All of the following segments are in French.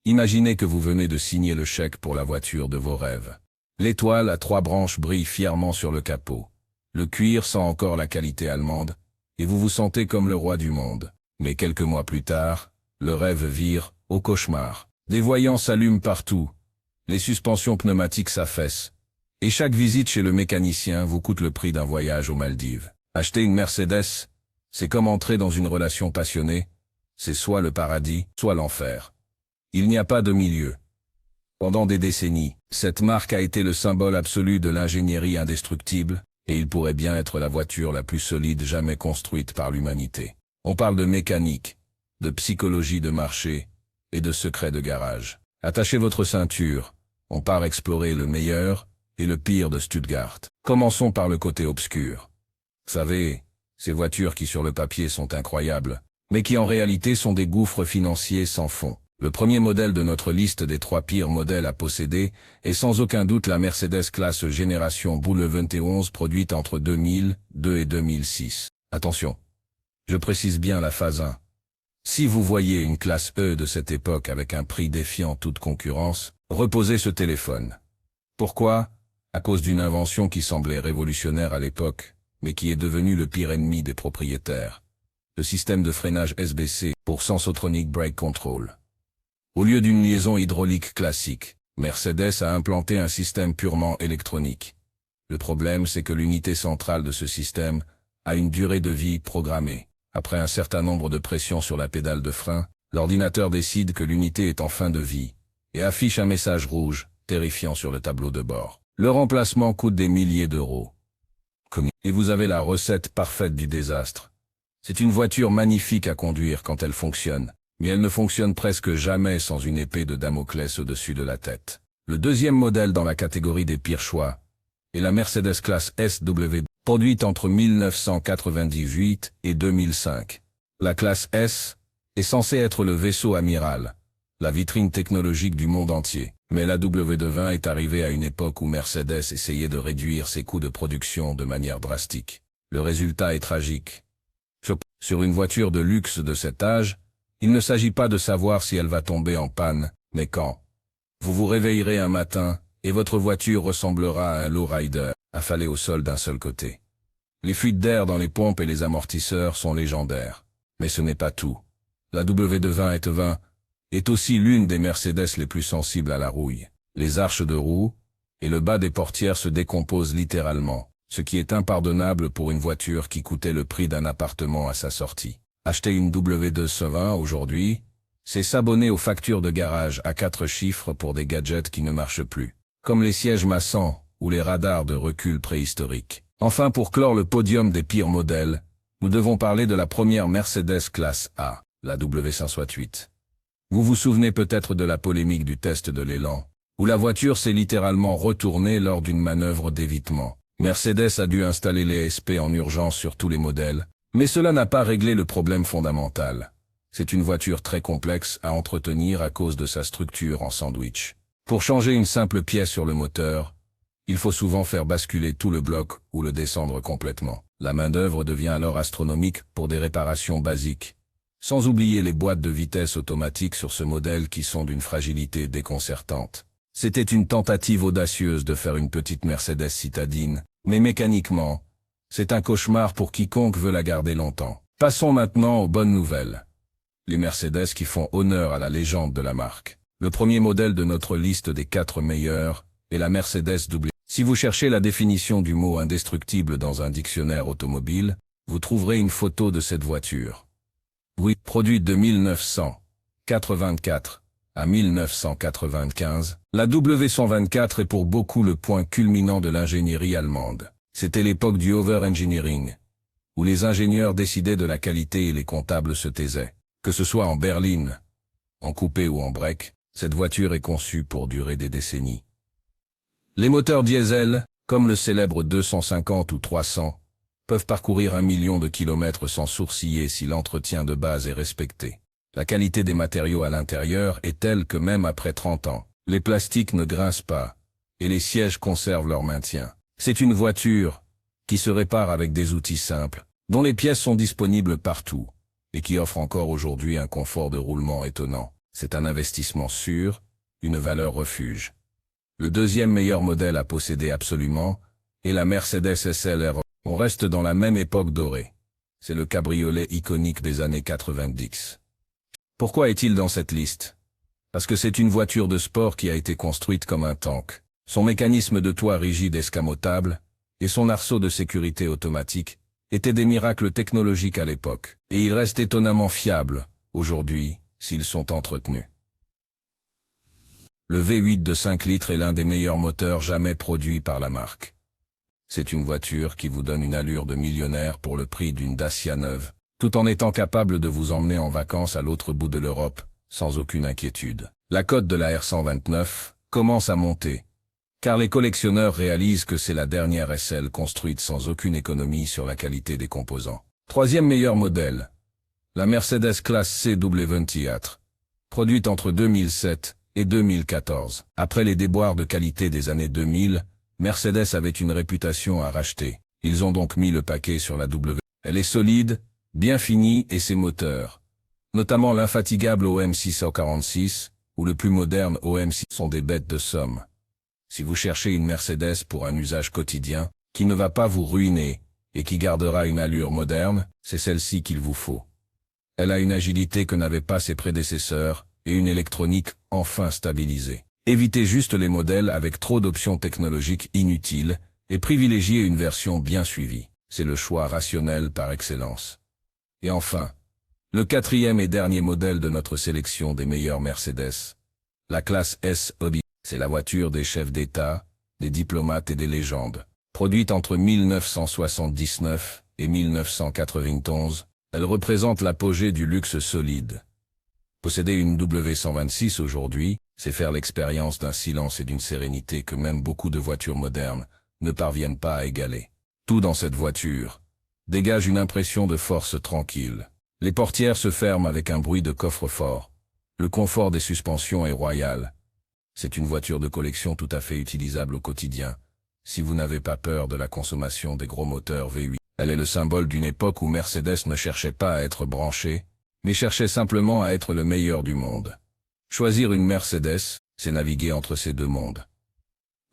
Imaginez que vous venez de signer le chèque pour la voiture de vos rêves. L'étoile à 3 branches brille fièrement sur le capot. Le cuir sent encore la qualité allemande, et vous vous sentez comme le roi du monde. Mais quelques mois plus tard, le rêve vire au cauchemar. Des voyants s'allument partout, les suspensions pneumatiques s'affaissent, et chaque visite chez le mécanicien vous coûte le prix d'un voyage aux Maldives. Acheter une Mercedes, c'est comme entrer dans une relation passionnée, c'est soit le paradis, soit l'enfer. Il n'y a pas de milieu. Pendant des décennies, cette marque a été le symbole absolu de l'ingénierie indestructible, et il pourrait bien être la voiture la plus solide jamais construite par l'humanité. On parle de mécanique, de psychologie de marché, et de secrets de garage. Attachez votre ceinture, on part explorer le meilleur et le pire de Stuttgart. Commençons par le côté obscur. Vous savez, ces voitures qui sur le papier sont incroyables, mais qui en réalité sont des gouffres financiers sans fond. Le premier modèle de notre liste des 3 pires modèles à posséder est sans aucun doute la Mercedes classe génération Boule 21 produite entre 2002 et 2006. Attention, je précise bien la phase 1. Si vous voyez une classe E de cette époque avec un prix défiant toute concurrence, reposez ce téléphone. Pourquoi? À cause d'une invention qui semblait révolutionnaire à l'époque, mais qui est devenue le pire ennemi des propriétaires. Le système de freinage SBC pour Sensotronic Brake Control. Au lieu d'une liaison hydraulique classique, Mercedes a implanté un système purement électronique. Le problème, c'est que l'unité centrale de ce système a une durée de vie programmée. Après un certain nombre de pressions sur la pédale de frein, l'ordinateur décide que l'unité est en fin de vie et affiche un message rouge, terrifiant sur le tableau de bord. Le remplacement coûte des milliers d'euros. Et vous avez la recette parfaite du désastre. C'est une voiture magnifique à conduire quand elle fonctionne, mais elle ne fonctionne presque jamais sans une épée de Damoclès au-dessus de la tête. Le deuxième modèle dans la catégorie des pires choix est la Mercedes classe SW, produite entre 1998 et 2005. La classe S est censée être le vaisseau amiral, la vitrine technologique du monde entier. Mais la W20 est arrivée à une époque où Mercedes essayait de réduire ses coûts de production de manière drastique. Le résultat est tragique. Sur une voiture de luxe de cet âge, il ne s'agit pas de savoir si elle va tomber en panne, mais quand. Vous vous réveillerez un matin, et votre voiture ressemblera à un lowrider, affalé au sol d'un seul côté. Les fuites d'air dans les pompes et les amortisseurs sont légendaires. Mais ce n'est pas tout. La W20 est aussi l'une des Mercedes les plus sensibles à la rouille. Les arches de roue et le bas des portières se décomposent littéralement, ce qui est impardonnable pour une voiture qui coûtait le prix d'un appartement à sa sortie. Acheter une W220 aujourd'hui, c'est s'abonner aux factures de garage à 4 chiffres pour des gadgets qui ne marchent plus, comme les sièges massants ou les radars de recul préhistoriques. Enfin, pour clore le podium des pires modèles, nous devons parler de la première Mercedes classe A, la W568. Vous vous souvenez peut-être de la polémique du test de l'élan, où la voiture s'est littéralement retournée lors d'une manœuvre d'évitement. Mercedes a dû installer les ESP en urgence sur tous les modèles, mais cela n'a pas réglé le problème fondamental. C'est une voiture très complexe à entretenir à cause de sa structure en sandwich. Pour changer une simple pièce sur le moteur, il faut souvent faire basculer tout le bloc ou le descendre complètement. La main-d'œuvre devient alors astronomique pour des réparations basiques. Sans oublier les boîtes de vitesse automatiques sur ce modèle qui sont d'une fragilité déconcertante. C'était une tentative audacieuse de faire une petite Mercedes citadine, mais mécaniquement, c'est un cauchemar pour quiconque veut la garder longtemps. Passons maintenant aux bonnes nouvelles. Les Mercedes qui font honneur à la légende de la marque. Le premier modèle de notre liste des 4 meilleurs est la Mercedes W. Si vous cherchez la définition du mot indestructible dans un dictionnaire automobile, vous trouverez une photo de cette voiture. Oui, produite de 1984 à 1995, la W124 est pour beaucoup le point culminant de l'ingénierie allemande. C'était l'époque du over-engineering, où les ingénieurs décidaient de la qualité et les comptables se taisaient. Que ce soit en berline, en coupé ou en break, cette voiture est conçue pour durer des décennies. Les moteurs diesel, comme le célèbre 250 ou 300, peuvent parcourir 1 million de kilomètres sans sourciller si l'entretien de base est respecté. La qualité des matériaux à l'intérieur est telle que même après 30 ans, les plastiques ne grincent pas, et les sièges conservent leur maintien. C'est une voiture qui se répare avec des outils simples, dont les pièces sont disponibles partout, et qui offre encore aujourd'hui un confort de roulement étonnant. C'est un investissement sûr, une valeur refuge. Le deuxième meilleur modèle à posséder absolument est la Mercedes SLR. On reste dans la même époque dorée. C'est le cabriolet iconique des années 90. Pourquoi est-il dans cette liste? Parce que c'est une voiture de sport qui a été construite comme un tank. Son mécanisme de toit rigide escamotable et son arceau de sécurité automatique étaient des miracles technologiques à l'époque. Et ils restent étonnamment fiables, aujourd'hui, s'ils sont entretenus. Le V8 de 5 litres est l'un des meilleurs moteurs jamais produits par la marque. C'est une voiture qui vous donne une allure de millionnaire pour le prix d'une Dacia neuve, tout en étant capable de vous emmener en vacances à l'autre bout de l'Europe, sans aucune inquiétude. La cote de la R129 commence à monter, car les collectionneurs réalisent que c'est la dernière SL construite sans aucune économie sur la qualité des composants. Troisième meilleur modèle, la Mercedes classe CW24, produite entre 2007 et 2014. Après les déboires de qualité des années 2000, Mercedes avait une réputation à racheter. Ils ont donc mis le paquet sur la W. Elle est solide, bien finie et ses moteurs, notamment l'infatigable OM646 ou le plus moderne OM6, sont des bêtes de somme. Si vous cherchez une Mercedes pour un usage quotidien, qui ne va pas vous ruiner et qui gardera une allure moderne, c'est celle-ci qu'il vous faut. Elle a une agilité que n'avaient pas ses prédécesseurs et une électronique enfin stabilisée. Évitez juste les modèles avec trop d'options technologiques inutiles et privilégiez une version bien suivie. C'est le choix rationnel par excellence. Et enfin, le quatrième et dernier modèle de notre sélection des meilleures Mercedes, la classe S Hobby. C'est la voiture des chefs d'État, des diplomates et des légendes. Produite entre 1979 et 1991, elle représente l'apogée du luxe solide. Posséder une W126 aujourd'hui, c'est faire l'expérience d'un silence et d'une sérénité que même beaucoup de voitures modernes ne parviennent pas à égaler. Tout dans cette voiture dégage une impression de force tranquille. Les portières se ferment avec un bruit de coffre-fort. Le confort des suspensions est royal. C'est une voiture de collection tout à fait utilisable au quotidien, si vous n'avez pas peur de la consommation des gros moteurs V8. Elle est le symbole d'une époque où Mercedes ne cherchait pas à être branchée, mais cherchait simplement à être le meilleur du monde. Choisir une Mercedes, c'est naviguer entre ces deux mondes.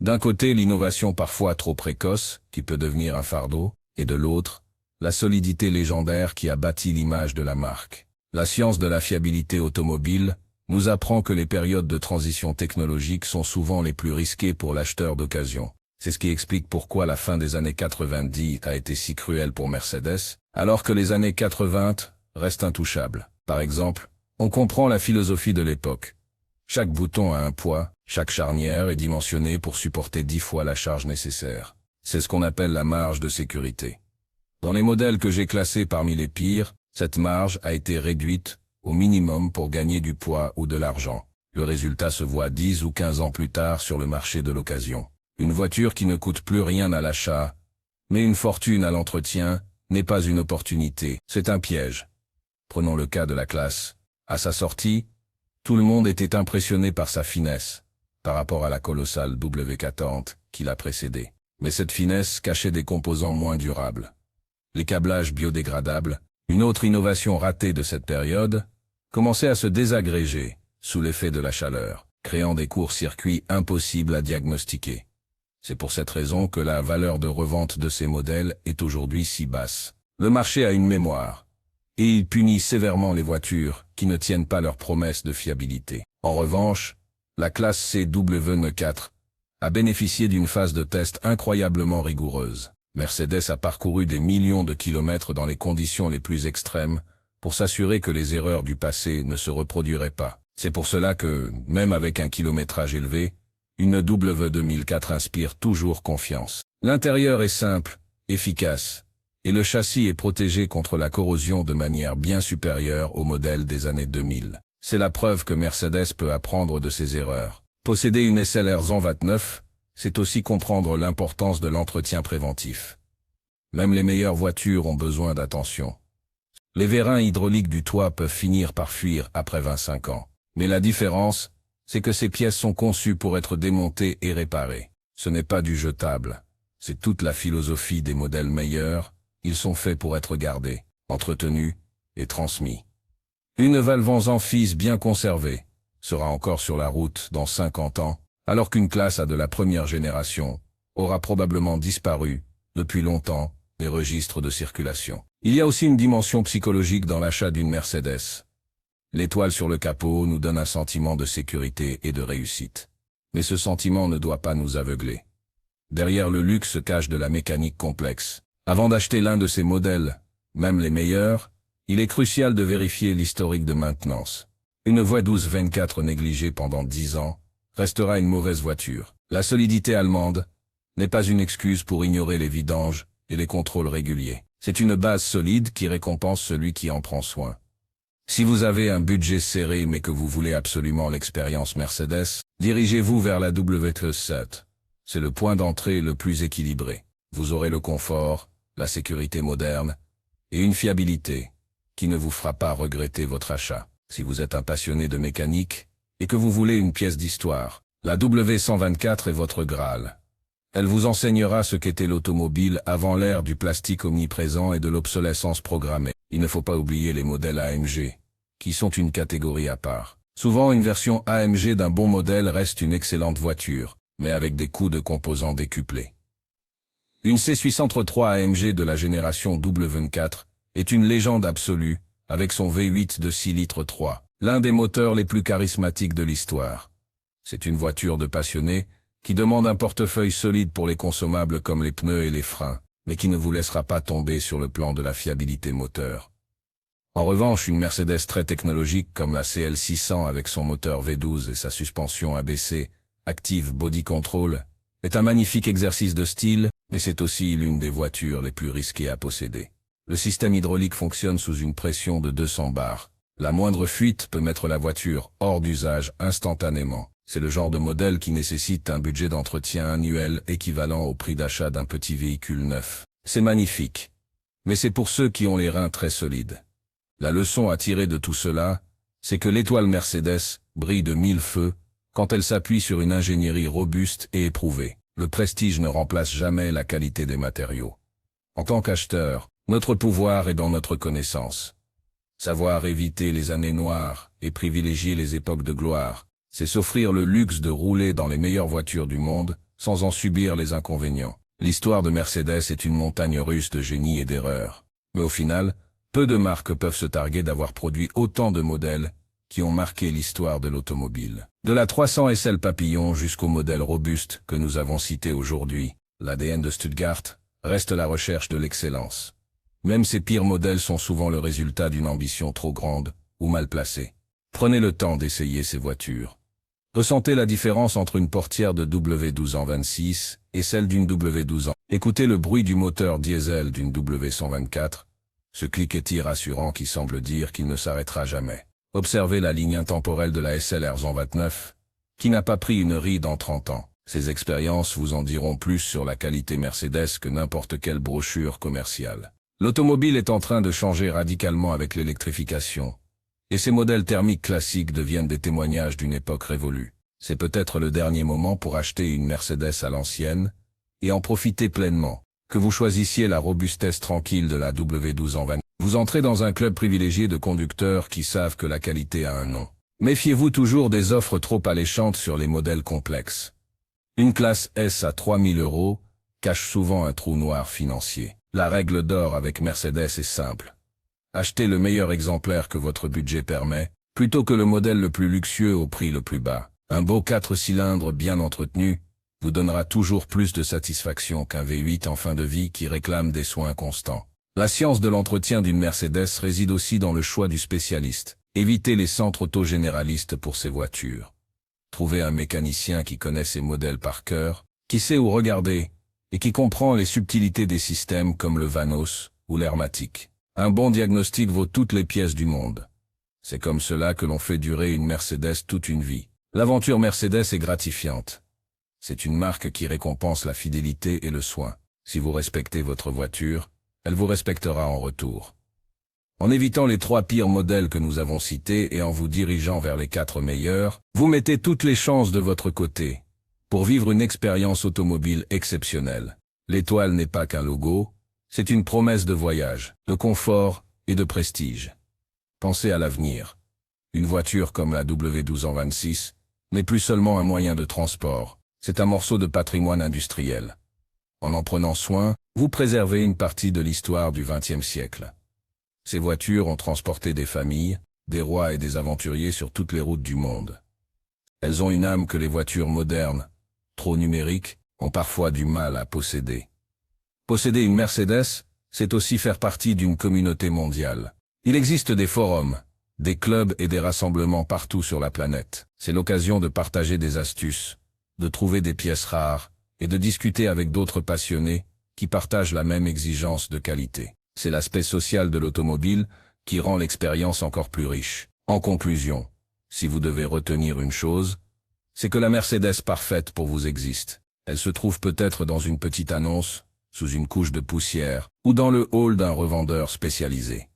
D'un côté, l'innovation parfois trop précoce, qui peut devenir un fardeau, et de l'autre, la solidité légendaire qui a bâti l'image de la marque. La science de la fiabilité automobile nous apprend que les périodes de transition technologique sont souvent les plus risquées pour l'acheteur d'occasion. C'est ce qui explique pourquoi la fin des années 90 a été si cruelle pour Mercedes, alors que les années 80 restent intouchables. Par exemple, on comprend la philosophie de l'époque. Chaque bouton a un poids, chaque charnière est dimensionnée pour supporter 10 fois la charge nécessaire. C'est ce qu'on appelle la marge de sécurité. Dans les modèles que j'ai classés parmi les pires, cette marge a été réduite au minimum pour gagner du poids ou de l'argent. Le résultat se voit 10 ou 15 ans plus tard sur le marché de l'occasion. Une voiture qui ne coûte plus rien à l'achat, mais une fortune à l'entretien, n'est pas une opportunité, c'est un piège. Prenons le cas de la classe. À sa sortie, tout le monde était impressionné par sa finesse, par rapport à la colossale W40 qui l'a précédée. Mais cette finesse cachait des composants moins durables. Les câblages biodégradables, une autre innovation ratée de cette période, commençaient à se désagréger sous l'effet de la chaleur, créant des courts-circuits impossibles à diagnostiquer. C'est pour cette raison que la valeur de revente de ces modèles est aujourd'hui si basse. Le marché a une mémoire, et il punit sévèrement les voitures qui ne tiennent pas leurs promesses de fiabilité. En revanche, la classe CW4 a bénéficié d'une phase de test incroyablement rigoureuse. Mercedes a parcouru des millions de kilomètres dans les conditions les plus extrêmes pour s'assurer que les erreurs du passé ne se reproduiraient pas. C'est pour cela que, même avec un kilométrage élevé, une W2004 inspire toujours confiance. L'intérieur est simple, efficace, et le châssis est protégé contre la corrosion de manière bien supérieure au modèle des années 2000. C'est la preuve que Mercedes peut apprendre de ses erreurs. Posséder une SLR 129, c'est aussi comprendre l'importance de l'entretien préventif. Même les meilleures voitures ont besoin d'attention. Les vérins hydrauliques du toit peuvent finir par fuir après 25 ans. Mais la différence, c'est que ces pièces sont conçues pour être démontées et réparées. Ce n'est pas du jetable. C'est toute la philosophie des modèles meilleurs. Ils sont faits pour être gardés, entretenus et transmis. Une valve en amphis bien conservée, sera encore sur la route dans 50 ans, alors qu'une classe A de la première génération aura probablement disparu, depuis longtemps, des registres de circulation. Il y a aussi une dimension psychologique dans l'achat d'une Mercedes. L'étoile sur le capot nous donne un sentiment de sécurité et de réussite. Mais ce sentiment ne doit pas nous aveugler. Derrière le luxe se cache de la mécanique complexe. Avant d'acheter l'un de ces modèles, même les meilleurs, il est crucial de vérifier l'historique de maintenance. Une voie 12/24 négligée pendant 10 ans restera une mauvaise voiture. La solidité allemande n'est pas une excuse pour ignorer les vidanges et les contrôles réguliers. C'est une base solide qui récompense celui qui en prend soin. Si vous avez un budget serré mais que vous voulez absolument l'expérience Mercedes, dirigez-vous vers la W7. C'est le point d'entrée le plus équilibré. Vous aurez le confort, la sécurité moderne et une fiabilité qui ne vous fera pas regretter votre achat. Si vous êtes un passionné de mécanique et que vous voulez une pièce d'histoire, la W124 est votre Graal. Elle vous enseignera ce qu'était l'automobile avant l'ère du plastique omniprésent et de l'obsolescence programmée. Il ne faut pas oublier les modèles AMG, qui sont une catégorie à part. Souvent, une version AMG d'un bon modèle reste une excellente voiture, mais avec des coûts de composants décuplés. Une C603 AMG de la génération W24 est une légende absolue, avec son V8 de 6 litres 3, l'un des moteurs les plus charismatiques de l'histoire. C'est une voiture de passionné, qui demande un portefeuille solide pour les consommables comme les pneus et les freins, mais qui ne vous laissera pas tomber sur le plan de la fiabilité moteur. En revanche, une Mercedes très technologique comme la CL600 avec son moteur V12 et sa suspension ABC, Active Body Control, est un magnifique exercice de style, mais c'est aussi l'une des voitures les plus risquées à posséder. Le système hydraulique fonctionne sous une pression de 200 bars. La moindre fuite peut mettre la voiture hors d'usage instantanément. C'est le genre de modèle qui nécessite un budget d'entretien annuel équivalent au prix d'achat d'un petit véhicule neuf. C'est magnifique. Mais c'est pour ceux qui ont les reins très solides. La leçon à tirer de tout cela, c'est que l'étoile Mercedes brille de 1000 feux quand elle s'appuie sur une ingénierie robuste et éprouvée. Le prestige ne remplace jamais la qualité des matériaux. En tant qu'acheteur, notre pouvoir est dans notre connaissance. Savoir éviter les années noires et privilégier les époques de gloire, c'est s'offrir le luxe de rouler dans les meilleures voitures du monde, sans en subir les inconvénients. L'histoire de Mercedes est une montagne russe de génie et d'erreurs. Mais au final, peu de marques peuvent se targuer d'avoir produit autant de modèles qui ont marqué l'histoire de l'automobile. De la 300 SL Papillon jusqu'au modèle robuste que nous avons cité aujourd'hui, l'ADN de Stuttgart reste la recherche de l'excellence. Même ces pires modèles sont souvent le résultat d'une ambition trop grande ou mal placée. Prenez le temps d'essayer ces voitures. Ressentez la différence entre une portière de W12 en 26 et celle d'une W12 en. Écoutez le bruit du moteur diesel d'une W124, ce cliquetis rassurant qui semble dire qu'il ne s'arrêtera jamais. Observez la ligne intemporelle de la SLR 129, qui n'a pas pris une ride en 30 ans. Ces expériences vous en diront plus sur la qualité Mercedes que n'importe quelle brochure commerciale. L'automobile est en train de changer radicalement avec l'électrification. Et ces modèles thermiques classiques deviennent des témoignages d'une époque révolue. C'est peut-être le dernier moment pour acheter une Mercedes à l'ancienne et en profiter pleinement. Que vous choisissiez la robustesse tranquille de la W12 en 20, vous entrez dans un club privilégié de conducteurs qui savent que la qualité a un nom. Méfiez-vous toujours des offres trop alléchantes sur les modèles complexes. Une classe S à 3000 € cache souvent un trou noir financier. La règle d'or avec Mercedes est simple. Achetez le meilleur exemplaire que votre budget permet, plutôt que le modèle le plus luxueux au prix le plus bas. Un beau 4 cylindres bien entretenu vous donnera toujours plus de satisfaction qu'un V8 en fin de vie qui réclame des soins constants. La science de l'entretien d'une Mercedes réside aussi dans le choix du spécialiste. Évitez les centres auto-généralistes pour ces voitures. Trouvez un mécanicien qui connaît ces modèles par cœur, qui sait où regarder, et qui comprend les subtilités des systèmes comme le Vanos ou l'Hermatique. Un bon diagnostic vaut toutes les pièces du monde. C'est comme cela que l'on fait durer une Mercedes toute une vie. L'aventure Mercedes est gratifiante. C'est une marque qui récompense la fidélité et le soin. Si vous respectez votre voiture, elle vous respectera en retour. En évitant les 3 pires modèles que nous avons cités et en vous dirigeant vers les 4 meilleurs, vous mettez toutes les chances de votre côté pour vivre une expérience automobile exceptionnelle. L'étoile n'est pas qu'un logo, c'est une promesse de voyage, de confort et de prestige. Pensez à l'avenir. Une voiture comme la W1226 n'est plus seulement un moyen de transport, c'est un morceau de patrimoine industriel. En prenant soin, vous préservez une partie de l'histoire du XXe siècle. Ces voitures ont transporté des familles, des rois et des aventuriers sur toutes les routes du monde. Elles ont une âme que les voitures modernes, trop numériques, ont parfois du mal à posséder. Posséder une Mercedes, c'est aussi faire partie d'une communauté mondiale. Il existe des forums, des clubs et des rassemblements partout sur la planète. C'est l'occasion de partager des astuces, de trouver des pièces rares et de discuter avec d'autres passionnés qui partagent la même exigence de qualité. C'est l'aspect social de l'automobile qui rend l'expérience encore plus riche. En conclusion, si vous devez retenir une chose, c'est que la Mercedes parfaite pour vous existe. Elle se trouve peut-être dans une petite annonce, sous une couche de poussière, ou dans le hall d'un revendeur spécialisé.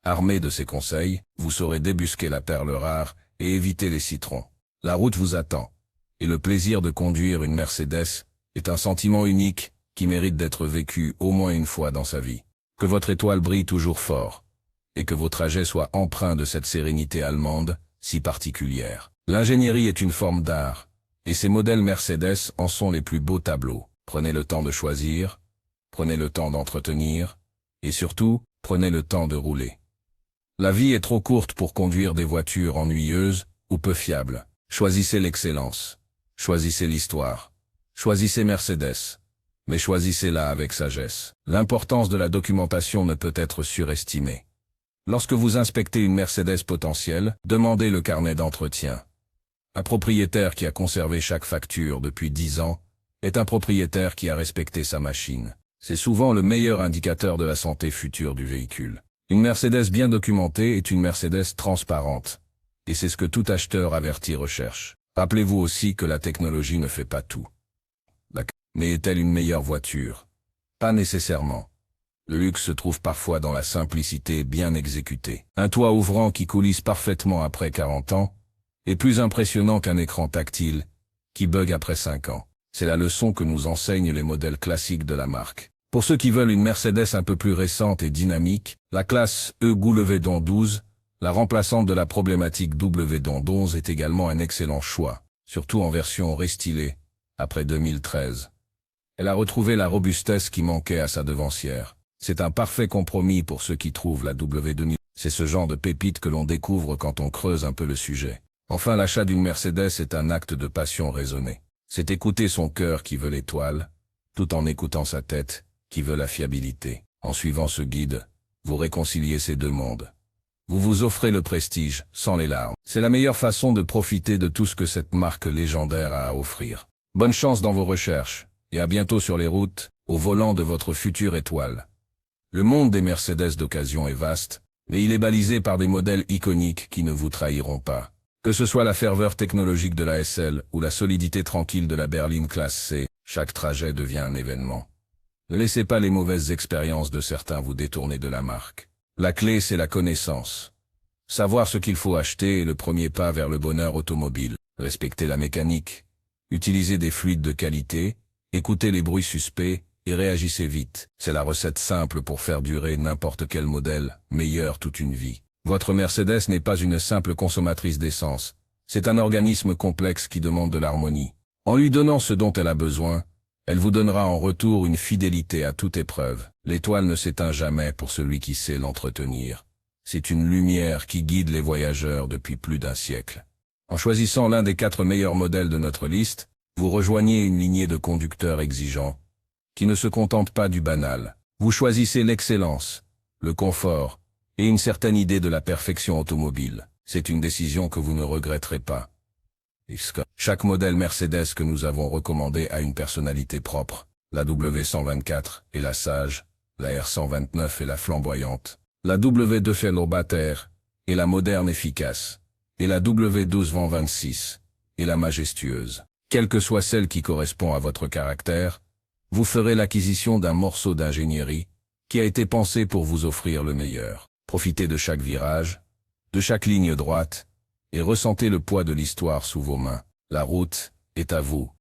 Armé de ces conseils, vous saurez débusquer la perle rare et éviter les citrons. La route vous attend, et le plaisir de conduire une Mercedes est un sentiment unique qui mérite d'être vécu au moins une fois dans sa vie. Que votre étoile brille toujours fort, et que vos trajets soient empreints de cette sérénité allemande, si particulière. L'ingénierie est une forme d'art, et ces modèles Mercedes en sont les plus beaux tableaux. Prenez le temps de choisir, prenez le temps d'entretenir, et surtout, prenez le temps de rouler. La vie est trop courte pour conduire des voitures ennuyeuses ou peu fiables. Choisissez l'excellence. Choisissez l'histoire. Choisissez Mercedes. Mais choisissez-la avec sagesse. L'importance de la documentation ne peut être surestimée. Lorsque vous inspectez une Mercedes potentielle, demandez le carnet d'entretien. Un propriétaire qui a conservé chaque facture depuis 10 ans est un propriétaire qui a respecté sa machine. C'est souvent le meilleur indicateur de la santé future du véhicule. Une Mercedes bien documentée est une Mercedes transparente. Et c'est ce que tout acheteur averti recherche. Rappelez-vous aussi que la technologie ne fait pas tout. Mais est-elle une meilleure voiture? Pas nécessairement. Le luxe se trouve parfois dans la simplicité bien exécutée. Un toit ouvrant qui coulisse parfaitement après 40 ans est plus impressionnant qu'un écran tactile qui bug après 5 ans. C'est la leçon que nous enseignent les modèles classiques de la marque. Pour ceux qui veulent une Mercedes un peu plus récente et dynamique, la classe EW12, la remplaçante de la problématique W11 est également un excellent choix, surtout en version restylée, après 2013. Elle a retrouvé la robustesse qui manquait à sa devancière. C'est un parfait compromis pour ceux qui trouvent la W2000. C'est ce genre de pépite que l'on découvre quand on creuse un peu le sujet. Enfin, l'achat d'une Mercedes est un acte de passion raisonné. C'est écouter son cœur qui veut l'étoile, tout en écoutant sa tête, qui veut la fiabilité. En suivant ce guide, vous réconciliez ces deux mondes. Vous vous offrez le prestige, sans les larmes. C'est la meilleure façon de profiter de tout ce que cette marque légendaire a à offrir. Bonne chance dans vos recherches, et à bientôt sur les routes, au volant de votre future étoile. Le monde des Mercedes d'occasion est vaste, mais il est balisé par des modèles iconiques qui ne vous trahiront pas. Que ce soit la ferveur technologique de la SL ou la solidité tranquille de la berline classe C, chaque trajet devient un événement. Ne laissez pas les mauvaises expériences de certains vous détourner de la marque. La clé, c'est la connaissance. Savoir ce qu'il faut acheter est le premier pas vers le bonheur automobile. Respectez la mécanique. Utilisez des fluides de qualité, écoutez les bruits suspects et réagissez vite. C'est la recette simple pour faire durer n'importe quel modèle, meilleur toute une vie. Votre Mercedes n'est pas une simple consommatrice d'essence. C'est un organisme complexe qui demande de l'harmonie. En lui donnant ce dont elle a besoin, elle vous donnera en retour une fidélité à toute épreuve. L'étoile ne s'éteint jamais pour celui qui sait l'entretenir. C'est une lumière qui guide les voyageurs depuis plus d'un siècle. En choisissant l'un des 4 meilleurs modèles de notre liste, vous rejoignez une lignée de conducteurs exigeants, qui ne se contentent pas du banal. Vous choisissez l'excellence, le confort, et une certaine idée de la perfection automobile. C'est une décision que vous ne regretterez pas. Chaque modèle Mercedes que nous avons recommandé a une personnalité propre. La W124 est la sage, la R129 est la flamboyante, la W2 fait l'obataire est la moderne efficace, et la W1226 est la majestueuse. Quelle que soit celle qui correspond à votre caractère, vous ferez l'acquisition d'un morceau d'ingénierie qui a été pensé pour vous offrir le meilleur. Profitez de chaque virage, de chaque ligne droite, et ressentez le poids de l'histoire sous vos mains. La route est à vous.